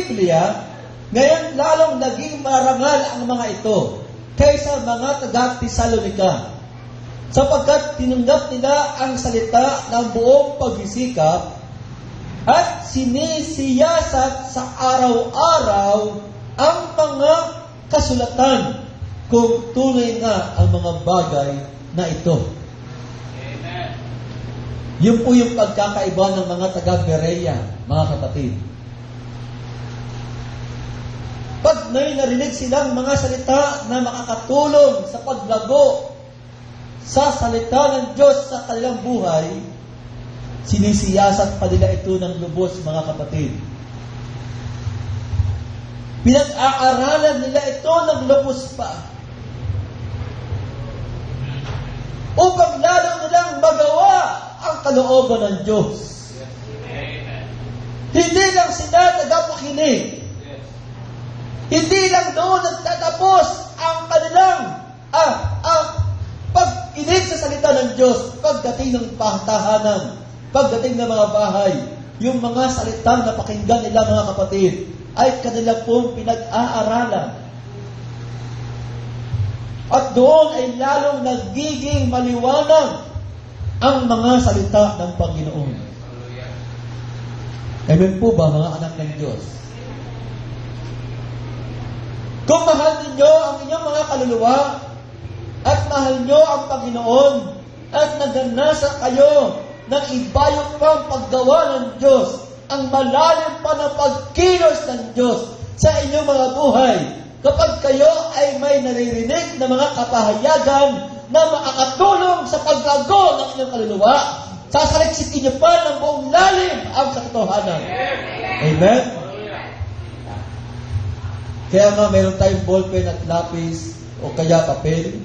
Biblia, ngayon lalong naging marangal ang mga ito kaysa mga taga-Tesalonika, sapagkat tinanggap nila ang salita ng buong pagsisikap at sinisiyasat sa araw-araw ang mga kasulatan kung tunay nga ang mga bagay na ito. Amen. Yun po yung pagkakaiba ng mga taga-Berea, mga kapatid. Pag may narinig silang mga salita na makakatulong sa paglago sa salita ng Diyos sa kanilang buhay, sinisiyasat pa nila ito ng lubos, mga kapatid. Pinag-aaralan nila ito ng lubos pa, upang lalo nilang magawa ang kalooban ng Diyos. Amen. Hindi lang sila tagapakinig. Hindi lang doon nagtatapos ang kanilang pag-inig sa salita ng Diyos, pagdating ng tahanan, pagdating ng mga bahay, yung mga salitang napakinggan nila, mga kapatid, ay kanila pong pinag-aaralan. At doon ay lalong nagiging maliwanag ang mga salita ng Panginoon. Amen po ba, mga anak ng Diyos? Kung mahal ninyo ang inyong mga kaluluwa at mahal nyo ang Panginoon at naganasa kayo ng ibayong pang paggawa ng Diyos, ang malalim pa na pagkilos ng Diyos sa inyong mga buhay, kapag kayo ay may naririnig na mga kapahayagan na makakatulong sa paglago ng inyong kaluluwa, sasaliksikin niyo pa ng buong lalim ang katotohanan. Amen? Kaya nga mayroon tayong ballpen at lapis o kaya papel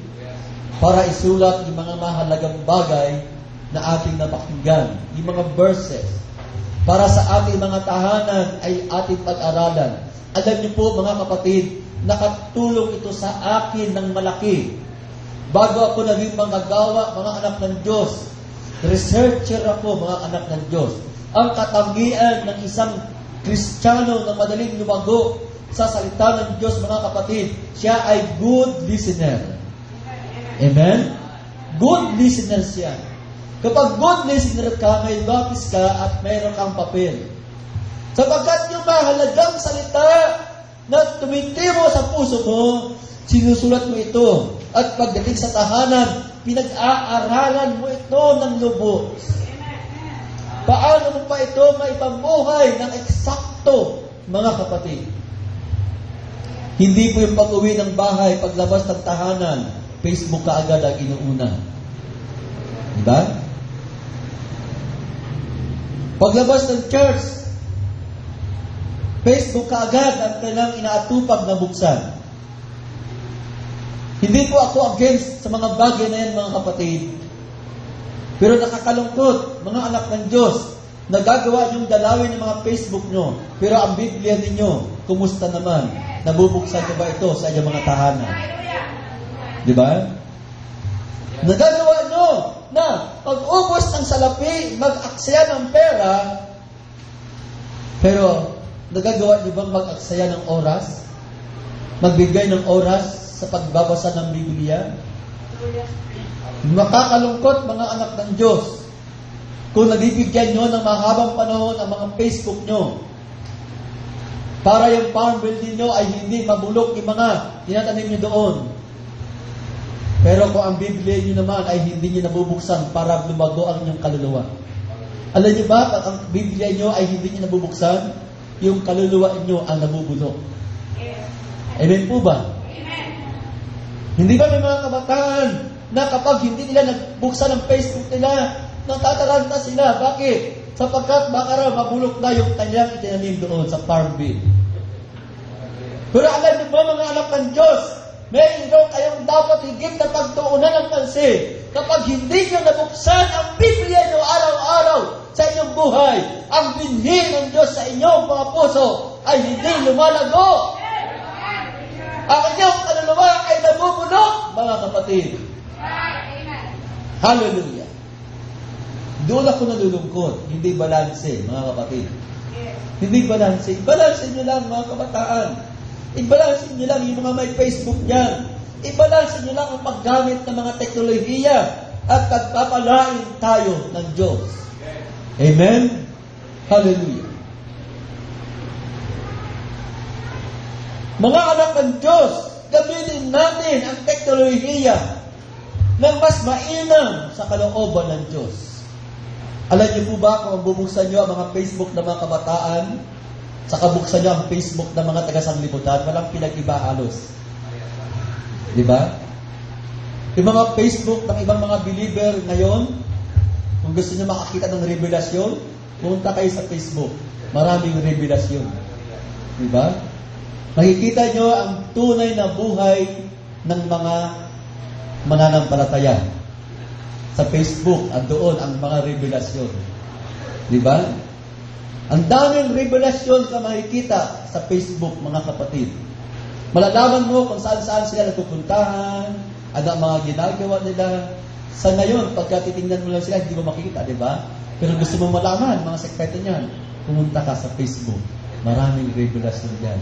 para isulat yung mga mahalagang bagay na ating napakinggan, yung mga verses, para sa ating mga tahanan ay ating pag-aralan. Alam niyo po, mga kapatid, nakatulong ito sa akin ng malaki. Bago ako naging manggagawa, mga anak ng Diyos, researcher ako, mga anak ng Diyos. Ang katangian ng isang Kristiyano na madaling lumago sa salita ng Diyos, mga kapatid, siya ay good listener. Amen? Good listener siya. Kapag good listener ka, may lapis ka at mayroon kang papel. Sapagkat yung mahalagang salita na tumitimo sa puso mo, sinusulat mo ito. At pagdating sa tahanan, pinag-aaralan mo ito ng lubos. Paano mo pa ito maipamuhay ng eksakto, mga kapatid? Hindi po yung pag-uwi ng bahay, paglabas ng tahanan, Facebook ka agad ang inuuna. Diba? Paglabas ng church, Facebook ka agad ang kailang inaatupag na buksan. Hindi po ako against sa mga bagay na yan, mga kapatid. Pero nakakalungkot, mga anak ng Diyos, nagagawa yung dalawin ng mga Facebook nyo. Pero ang Biblia ninyo, kumusta naman? Nabubuksan nyo ba ito sa inyong mga tahanan? Di ba? Nagagawa nyo na pag-ubos ng salapi, mag-aksaya ng pera, pero nagagawa nyo bang mag-aksaya ng oras? Magbigay ng oras sa pagbabasa ng Biblia? Makakalungkot, mga anak ng Diyos, kung nabibigyan nyo ng mahabang panahon ang mga Facebook nyo, para yung farm bill ninyo ay hindi mabulok yung mga tinatanim nyo doon. Pero kung ang Biblia nyo naman ay hindi nyo nabubuksan para lumago ang inyong kaluluwa. Alam nyo ba, pag ang Biblia nyo ay hindi nyo nabubuksan, yung kaluluwa nyo ang nabubulok. Amen po ba? Hindi ba may mga kabataan na kapag hindi nila nagbuksan ang Facebook nila, natataranta sila? Bakit? Sapagkat baka raw mabulok na yung kanyang itinanim doon sa farm bill. Pero alam niyo ba, mga anak ng Diyos, mayroon kayong dapat higit na pagtuunan ng pansin. Kapag hindi nyo nabuksan ang Biblia nyo araw-araw sa inyong buhay, ang binhi ng Diyos sa inyong mga puso ay hindi lumalago. Ang inyong kaluluwa ay nabubulok, mga kapatid. Hallelujah. Doon ako nalulungkot, hindi balanse, mga kapatid. Hindi balanse. Ibalanse nyo lang mga kabataan. Ibalanse nyo lang yung mga may Facebook dyan. Ibalanse nyo lang ang paggamit ng mga teknolohiya at pagpapalain tayo ng Diyos. Amen? Hallelujah. Mga anak ng Diyos, gamitin natin ang teknolohiya ng mas mainam sa kalooban ng Diyos. Alam niyo po ba kung bubuksan niyo ang mga Facebook ng mga kabataan, saka buksan niyo ang Facebook ng mga taga-sanglibutan, walang pinag-iba halos. Di ba? Yung mga Facebook ng ibang mga believer ngayon, kung gusto niyo makakita ng revelasyon, pumunta kayo sa Facebook. Maraming revelasyon. Di ba? Makikita niyo ang tunay na buhay ng mga mananampalataya. Sa Facebook, at doon ang mga revelasyon. Di ba? Ang daming revelasyon na makikita sa Facebook, mga kapatid. Malalaman mo kung saan-saan sila nagpupuntahan, ano ang mga ginagawa nila. Sa ngayon, pagka titingnan mo lang sila, hindi mo makikita, di ba? Pero gusto mo malaman, mga sekreto niyan, pumunta ka sa Facebook. Maraming revelasyon diyan.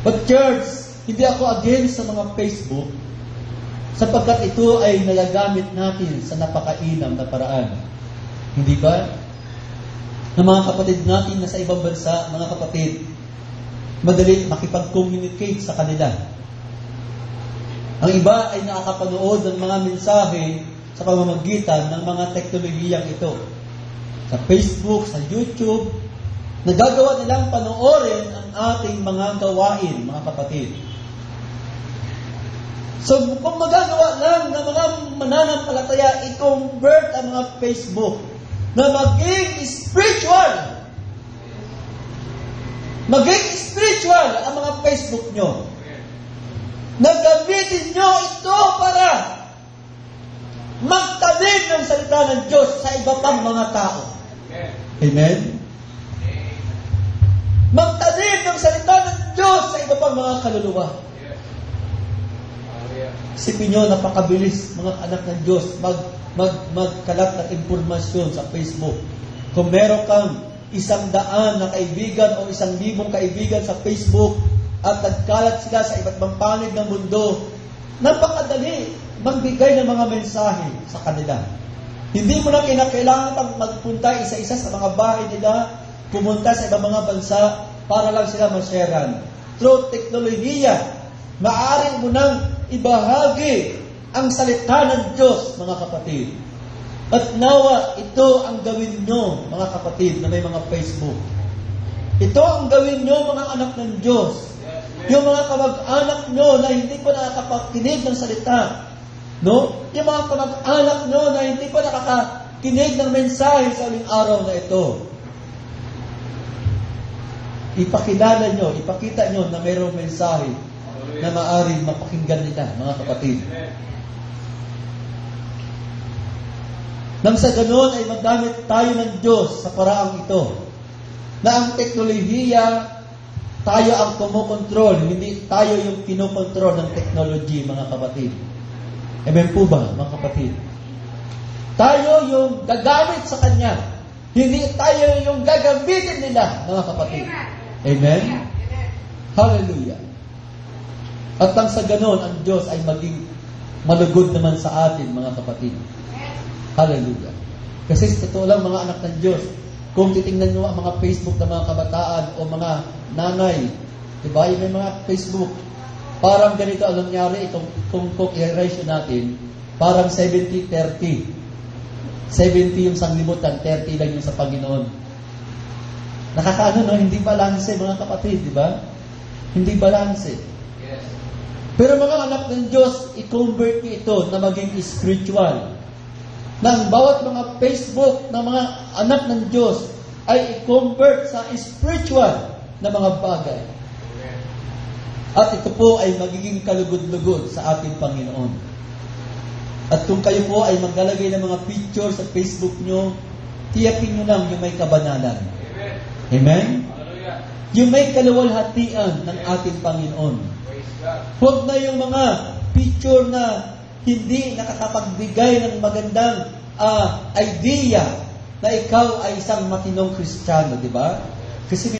But church, hindi ako against sa mga Facebook, sapagkat ito ay nagagamit natin sa napakainam na paraan. Hindi ba? Na mga kapatid natin na sa ibang bansa, mga kapatid, madali makipag-communicate sa kanila. Ang iba ay nakakapanood ng mga mensahe sa pamamagitan ng mga teknolohiyang ito. Sa Facebook, sa YouTube, nagagawa nilang panoorin ang ating mga gawain, mga kapatid. So, kung magagawa lang ng mga mananampalataya, i-convert ang mga Facebook na maging spiritual. Maging spiritual ang mga Facebook nyo. Nagamitin nyo ito para magtanim ng salita ng Diyos sa iba pang mga tao. Amen? Magtanim ng salita ng Diyos sa iba pang mga kaluluwa. Isipin nyo, napakabilis mga anak ng Diyos magkalat ng impormasyon sa Facebook. Kung meron kang 100 na kaibigan o 1,000 kaibigan sa Facebook at nagkalat sila sa iba't ibang panig ng mundo, napakadali magbigay ng mga mensahe sa kanila. Hindi mo na kinakailangan pang magpunta isa-isa sa mga bahay nila, pumunta sa ibang mga bansa para lang sila ma-sharean. Through teknolohiya, maaari mo nang ibahagi ang salita ng Diyos, mga kapatid. At nawa, ito ang gawin nyo, mga kapatid, na may mga Facebook. Ito ang gawin nyo, mga anak ng Diyos. Yung mga kamag-anak nyo na hindi pa nakakapakinig ng salita. No? Yung mga kamag-anak nyo na hindi pa nakakakinig ng mensahe sa uling araw na ito. Ipakilala nyo, ipakita nyo na mayroong mensahe na maaaring mapakinggan nila, mga kapatid. Nang sa ganoon ay magamit tayo ng Diyos sa paraang ito, na ang teknolohiya, tayo ang kumukontrol, hindi tayo yung kinokontrol ng technology, mga kapatid. Amen po ba, mga kapatid? Tayo yung gagamit sa Kanya, hindi tayo yung gagamitin nila, mga kapatid. Amen? Hallelujah. At nang sa ganoon, ang Diyos ay maging malugod naman sa atin, mga kapatid. Hallelujah. Kasi sa totoo lang, mga anak ng Diyos, kung titingnan nyo ang mga Facebook ng mga kabataan o mga nanay, diba, yung may mga Facebook, parang ganito ang nangyari, kung i-ratio natin, parang 70-30. 70 yung sanglibutan, 30 lang yung sa Panginoon. Nakakaano, no? Hindi balanse, mga kapatid, diba? Hindi balanse. Yes. Pero mga anak ng Diyos, i-convert nyo ito na maging spiritual. Nang bawat mga Facebook na mga anak ng Diyos ay i-convert sa spiritual na mga bagay. At ito po ay magiging kalugod-lugod sa ating Panginoon. At kung kayo po ay maglalagay ng mga picture sa Facebook nyo, tiyakin nyo lang yung may kabanalan. Amen? Amen? Hallelujah. Yung may kaluwalhatian ng ating Panginoon. Praise God. Huwag na yung mga picture na hindi nakakapagbigay ng magandang idea na ikaw ay isang matinong Kristiyano, di ba? Kasi